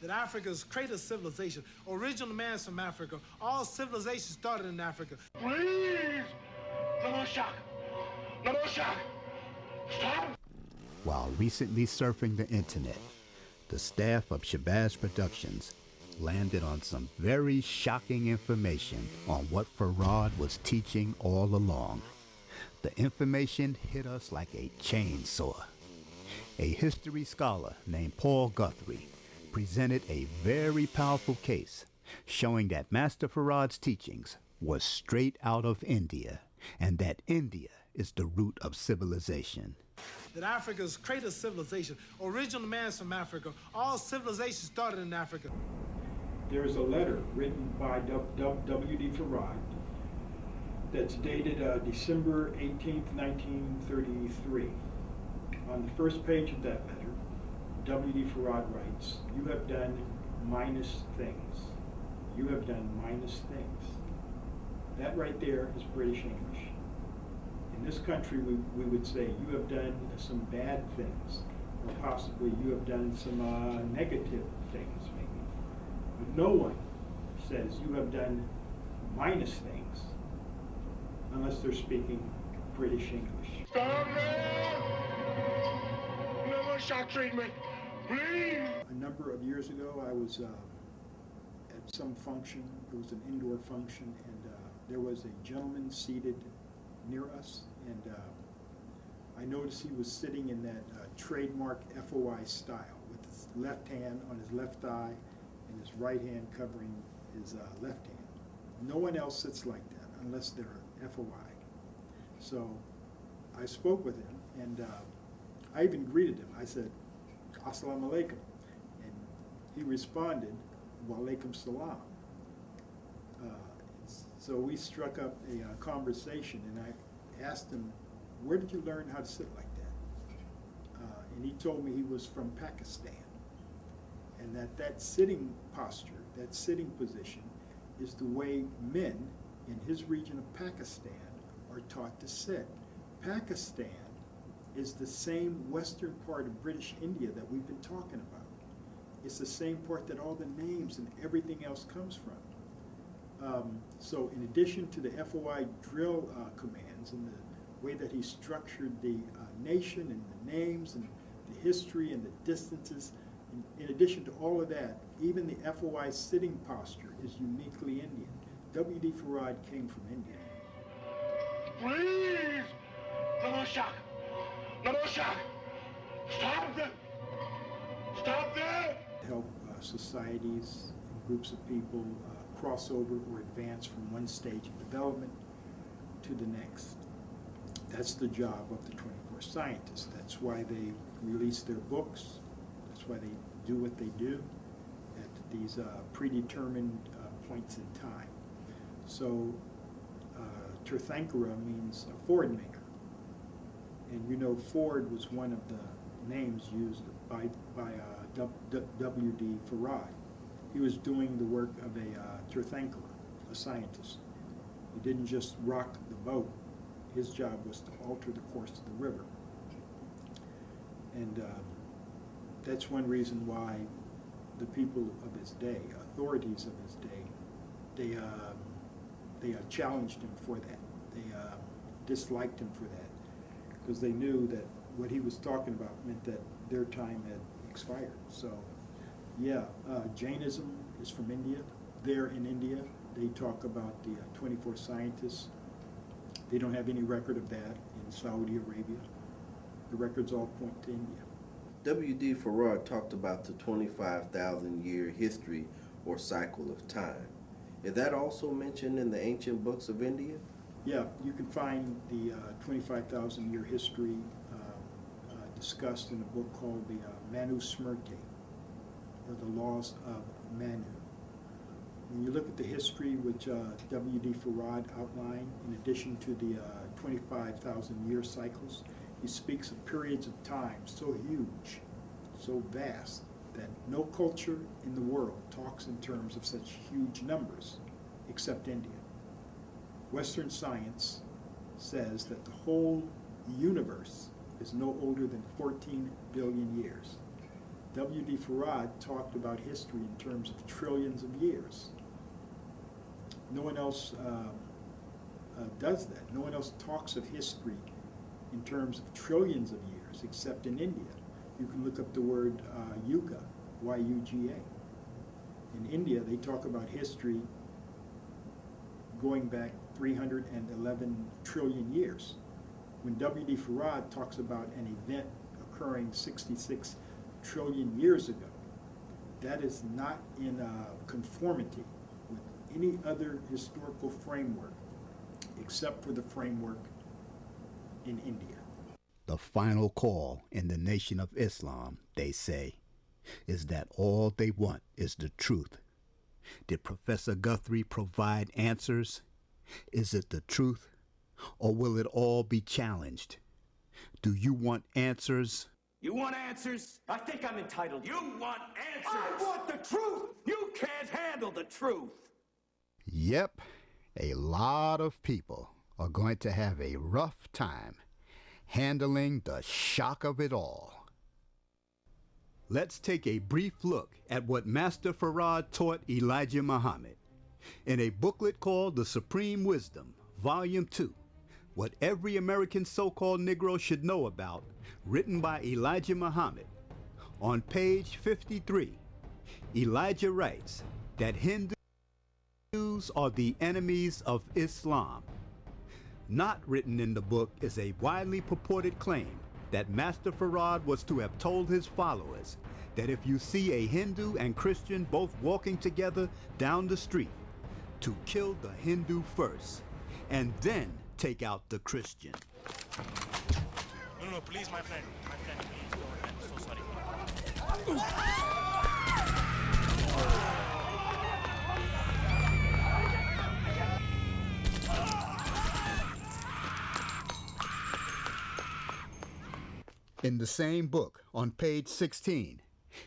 that Africa's cradle of civilization, original man's from Africa. All civilization started in Africa. Please! No more shock! No more shock! Stop! While recently surfing the internet, the staff of SHABAZZ Productions landed on some very shocking information on what Farad was teaching all along. The information hit us like a chainsaw. A history scholar named Paul Guthrie presented a very powerful case showing that Master Farad's teachings was straight out of India and that India is the root of civilization. That Africa's cradle of civilization, original man's from Africa. All civilization started in Africa. There is a letter written by W.D. Farad that's dated December 18th, 1933. On the first page of that letter, W.D. Farad writes, "You have done minus things. You have done minus things." That right there is British English. In this country, we would say, you have done some bad things, or possibly you have done some negative things, maybe. But no one says you have done minus things unless they're speaking British English. Stop there! No more shock treatment, please! A number of years ago, I was at some function. It was an indoor function, and there was a gentleman seated near us, and I noticed he was sitting in that trademark FOI style with his left hand on his left thigh and his right hand covering his left hand. No one else sits like that unless they're FOI. So I spoke with him, and I even greeted him. I said, "Assalamu alaikum," and he responded, "Wa alaikum salam." So we struck up a conversation, and I asked him, "Where did you learn how to sit like that?" And he told me he was from Pakistan, and that sitting posture, that sitting position, is the way men in his region of Pakistan are taught to sit. Pakistan is the same western part of British India that we've been talking about. It's the same part that all the names and everything else comes from. So in addition to the FOI drill commands and the way that he structured the nation and the names and the history and the distances, in addition to all of that, even the FOI sitting posture is uniquely Indian. W.D. Farad came from India. Please! No more shock! No more shock! Stop there! Stop there! Help societies and groups of people cross over or advance from one stage of development to the next. That's the job of the 24 scientists. That's why they release their books. That's why they do what they do at these predetermined points in time. So Tirthankara means a Ford maker. And you know Ford was one of the names used by W.D. Farad. He was doing the work of a Tirthankara, a scientist. He didn't just rock the boat. His job was to alter the course of the river. And that's one reason why the people of his day, authorities of his day, they challenged him for that. They disliked him for that because they knew that what he was talking about meant that their time had expired. So yeah, Jainism is from India. There in India, they talk about the 24 scientists. They don't have any record of that in Saudi Arabia. The records all point to India. W.D. Farad talked about the 25,000-year history or cycle of time. Is that also mentioned in the ancient books of India? Yeah, you can find the 25,000-year history discussed in a book called the Manu Smriti, or the Laws of Manu. When you look at the history which W.D. Farad outlined, in addition to the 25,000-year cycles, he speaks of periods of time so huge, so vast, that no culture in the world talks in terms of such huge numbers except India. Western science says that the whole universe is no older than 14 billion years. W.D. Farad talked about history in terms of trillions of years. No one else does that. No one else talks of history in terms of trillions of years except in India. You can look up the word Yuga, Y-U-G-A. In India, they talk about history going back 311 trillion years. When W.D. Farad talks about an event occurring 66 trillion years ago, that is not in conformity with any other historical framework except for the framework in India. The final call in the Nation of Islam, they say, is that all they want is the truth. Did Professor Guthrie provide answers? Is it the truth, or will it all be challenged? Do you want answers? You want answers? I think I'm entitled. You want answers? I want the truth! You can't handle the truth! Yep, a lot of people are going to have a rough time handling the shock of it all. Let's take a brief look at what Master Farad taught Elijah Muhammad in a booklet called The Supreme Wisdom, Volume 2, What Every American So-Called Negro Should Know About, written by Elijah Muhammad. On page 53, Elijah writes that Hindus are the enemies of Islam. Not written in the book is a widely purported claim that Master Farad was to have told his followers that if you see a Hindu and Christian both walking together down the street, to kill the Hindu first and then take out the Christian. No, please, my friend, please go ahead. I'm so sorry. In the same book, on page 16,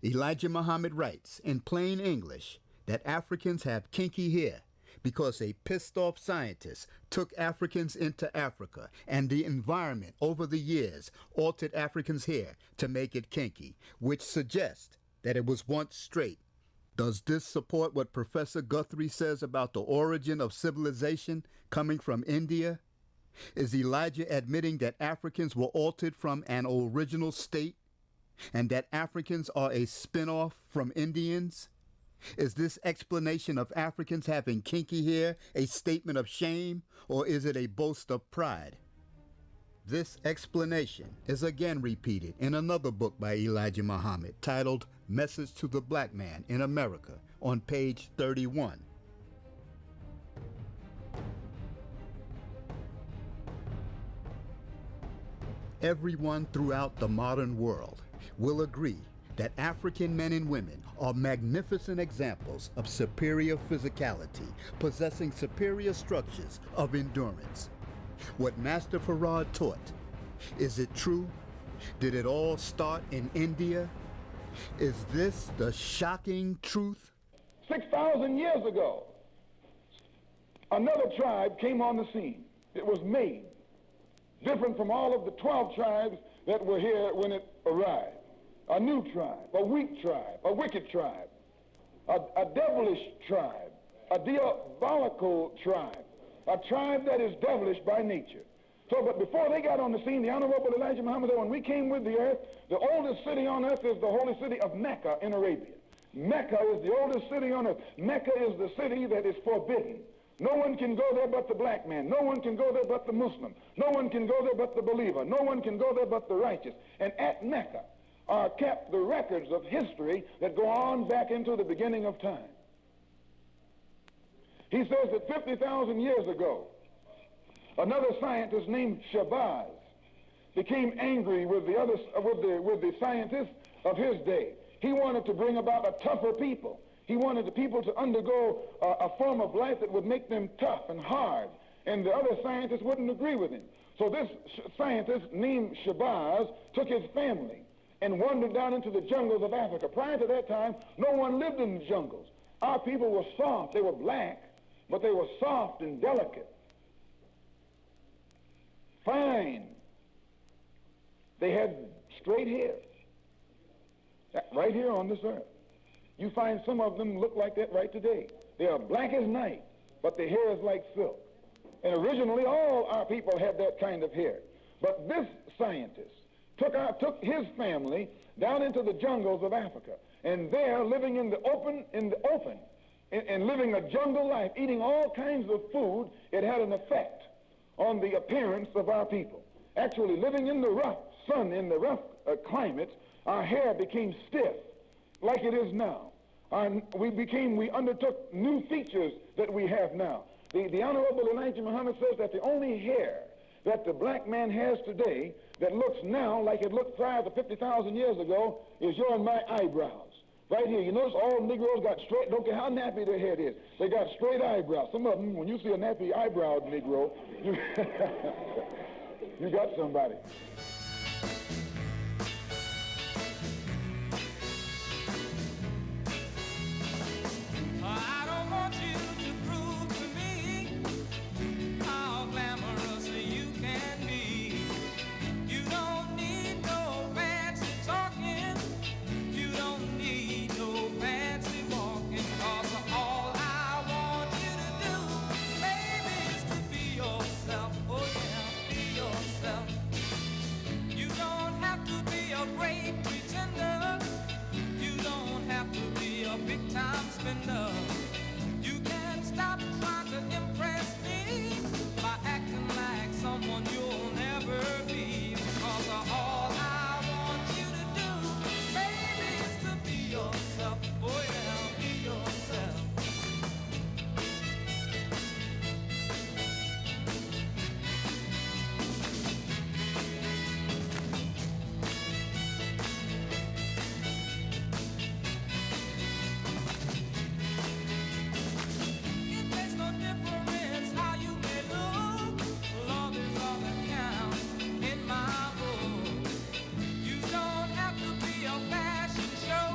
Elijah Muhammad writes in plain English that Africans have kinky hair because a pissed-off scientist took Africans into Africa and the environment over the years altered Africans' hair to make it kinky, which suggests that it was once straight. Does this support what Professor Guthrie says about the origin of civilization coming from India? Is Elijah admitting that Africans were altered from an original state and that Africans are a spin-off from Indians? Is this explanation of Africans having kinky hair a statement of shame, or is it a boast of pride? This explanation is again repeated in another book by Elijah Muhammad titled Message to the Black Man in America on page 31. Everyone throughout the modern world will agree that African men and women are magnificent examples of superior physicality, possessing superior structures of endurance. What Master Farad taught, is it true? Did it all start in India? Is this the shocking truth? 6,000 years ago, another tribe came on the scene. It was made, different from all of the 12 tribes that were here when it arrived. A new tribe, a weak tribe, a wicked tribe, a devilish tribe, a diabolical tribe, a tribe that is devilish by nature. So, but before they got on the scene, the Honorable Elijah Muhammad said, when we came with the earth, the oldest city on earth is the holy city of Mecca in Arabia. Mecca is the oldest city on earth. Mecca is the city that is forbidden. No one can go there but the black man. No one can go there but the Muslim. No one can go there but the believer. No one can go there but the righteous. And at Mecca are kept the records of history that go on back into the beginning of time. He says that 50,000 years ago, another scientist named SHABAZZ became angry with the scientists of his day. He wanted to bring about a tougher people. He wanted the people to undergo a form of life that would make them tough and hard, and the other scientists wouldn't agree with him. So this scientist named SHABAZZ took his family and wandered down into the jungles of Africa. Prior to that time, no one lived in the jungles. Our people were soft. They were black, but they were soft and delicate, fine. They had straight hair. right here on this earth. You find some of them look like that right today. They are black as night, but their hair is like silk. And originally, all our people had that kind of hair. But this scientist took his family down into the jungles of Africa, and there, living in the open, and living a jungle life, eating all kinds of food, it had an effect on the appearance of our people. Actually, living in the rough sun, in the rough climate, our hair became stiff, like it is now. We undertook new features that we have now. The Honorable Elijah Muhammad says that the only hair that the black man has today that looks now like it looked prior to 50,000 years ago is your and my eyebrows. Right here, you notice all Negroes got straight, don't care how nappy their head is, they got straight eyebrows. Some of them, when you see a nappy eyebrowed Negro, you got somebody. I don't want you to prove to me how glamorous you can be. You don't need no fancy talking. You don't need no fancy walking. 'Cause all I want you to do, baby, is to be yourself. Oh yeah, be yourself. You don't have to be a great pretender. You don't have to be a big time spender. You can stop trying to impress me by acting like someone you'll never be. Because all I want you to do, baby, is to be yourself. Oh yeah, be yourself. It makes no difference how you may look. Love is all that counts in my book. You don't have to be a fashion show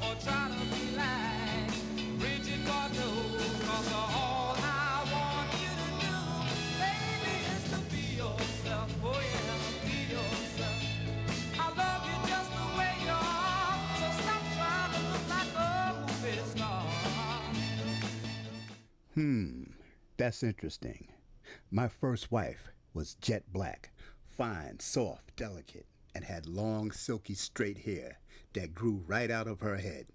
or try to be like Bridget Bardot. 'Cause all I want you to do, baby, is to be yourself. Oh yeah, be yourself. I love you just the way you are. So stop trying to look like a movie star. That's interesting. My first wife was jet black, fine, soft, delicate, and had long, silky, straight hair that grew right out of her head.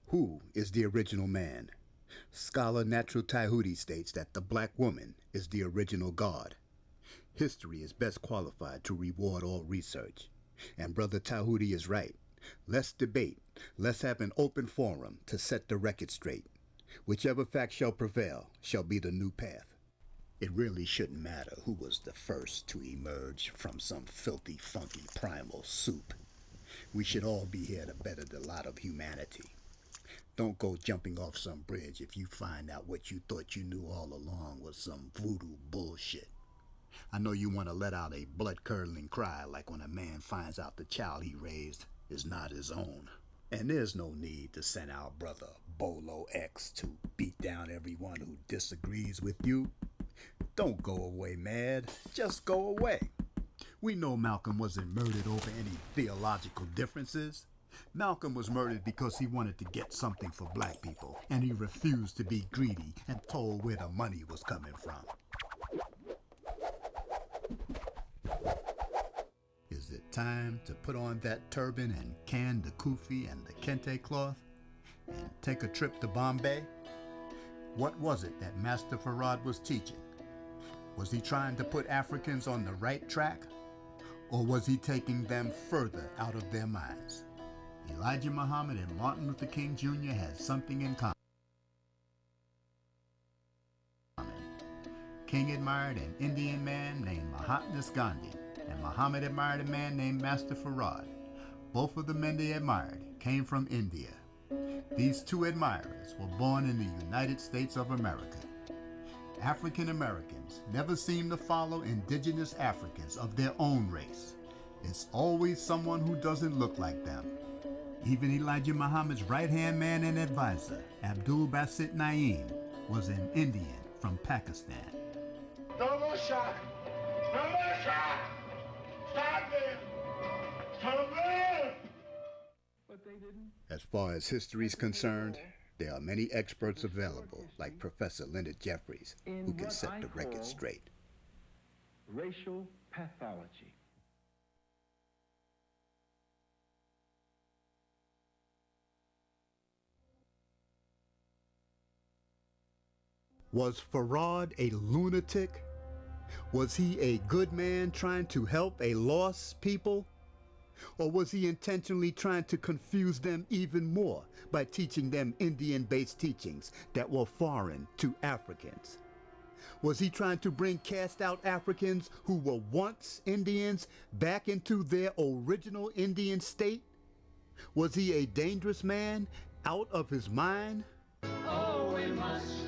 Who is the original man? Scholar Natural Tahuti states that the black woman is the original God. History is best qualified to reward all research. And Brother Tahuti is right. Let's debate. Let's have an open forum to set the record straight. Whichever fact shall prevail shall be the new path. It really shouldn't matter who was the first to emerge from some filthy, funky, primal soup. We should all be here to better the lot of humanity. Don't go jumping off some bridge if you find out what you thought you knew all along was some voodoo bullshit. I know you want to let out a blood-curdling cry like when a man finds out the child he raised is not his own. And there's no need to send our brother Bolo X to beat down everyone who disagrees with you. Don't go away mad, just go away. We know Malcolm wasn't murdered over any theological differences. Malcolm was murdered because he wanted to get something for black people, and he refused to be greedy and told where the money was coming from. Is it time to put on that turban and can the kufi and the kente cloth and take a trip to Bombay? What was it that Master Farad was teaching? Was he trying to put Africans on the right track? Or was he taking them further out of their minds? Elijah Muhammad and Martin Luther King Jr. had something in common. King admired an Indian man named Mahatma Gandhi, and Muhammad admired a man named Master Farad. Both of the men they admired came from India. These two admirers were born in the United States of America. African Americans never seem to follow indigenous Africans of their own race. It's always someone who doesn't look like them. Even Elijah Muhammad's right-hand man and advisor, Abdul Basit Naim, was an Indian from Pakistan. No more shock. No more shock. Stop them. Stop them. As far as history is concerned, there are many experts available, like Professor Leonard Jeffries, who can set the record straight. Racial pathology. Was Farad a lunatic? Was he a good man trying to help a lost people? Or was he intentionally trying to confuse them even more by teaching them Indian-based teachings that were foreign to Africans? Was he trying to bring cast-out Africans who were once Indians back into their original Indian state? Was he a dangerous man, out of his mind? Oh, we must